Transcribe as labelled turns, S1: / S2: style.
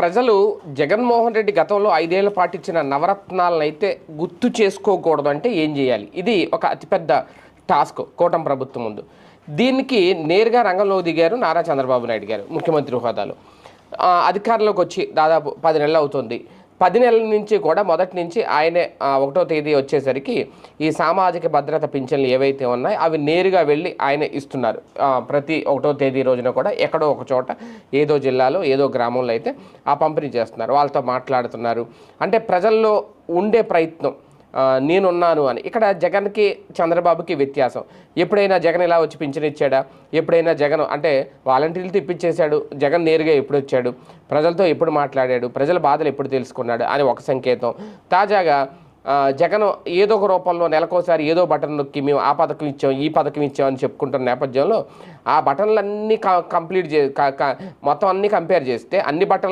S1: ప్రజలు జగన్మోహన్ రెడ్డి గతంలో 5 ఏళ్ల పాటు ఇచ్చిన నవరత్నాలను అయితే గుర్తు చేసుకోకూడదు అంటే ఏం చేయాలి? ఇది ఒక అతిపెద్ద టాస్క్ కూటమి ప్రభుత్వం ముందు. దీనికి నేరుగా రంగంలో దిగారు నారా చంద్రబాబు నాయుడు గారు ముఖ్యమంత్రి హోదాలో. అధికారంలోకి వచ్చి దాదాపు 10 నెలలు అవుతుంది. 10 నెలల నుంచి కూడా మొదటి నుంచి ఆయనే 1వ తేదీ వచ్చేసరికి ఈ సామాజిక భద్రత పింఛన్లు ఏవైతే ఉన్నాయో అవి నేరుగా వెళ్ళి ఆయన ఇస్తున్నారు. ప్రతి 1వ తేదీ రోజున కూడా ఎక్కడో ఒక చోట ఏదో జిల్లాలో ఏదో గ్రామంలో అయితే ఆ పంపిణీ చేస్తున్నారు. వాళ్ళతో మాట్లాడుతున్నారు. అంటే ప్రజల్లో ఉండే ప్రయత్నం నేనున్నాను అని. ఇక్కడ జగన్కి చంద్రబాబుకి వ్యత్యాసం. ఎప్పుడైనా జగన్ ఇలా వచ్చి పింఛన్ ఇచ్చాడా? ఎప్పుడైనా జగన్ అంటే వాలంటీర్లతో ఇప్పించేశాడు. జగన్ నేరుగా ఎప్పుడు వచ్చాడు? ప్రజలతో ఎప్పుడు మాట్లాడాడు? ప్రజల బాధలు ఎప్పుడు తెలుసుకున్నాడు అని ఒక సంకేతం. తాజాగా జగన్ ఏదో ఒక రూపంలో నెలకోసారి ఏదో బటన్ నొక్కి మేము ఆ పథకం ఇచ్చాం, ఈ పథకం ఇచ్చాం అని చెప్పుకుంటున్న నేపథ్యంలో ఆ బటన్లన్నీ కంప్లీట్ మొత్తం అన్నీ కంపేర్ చేస్తే అన్ని బటన్లు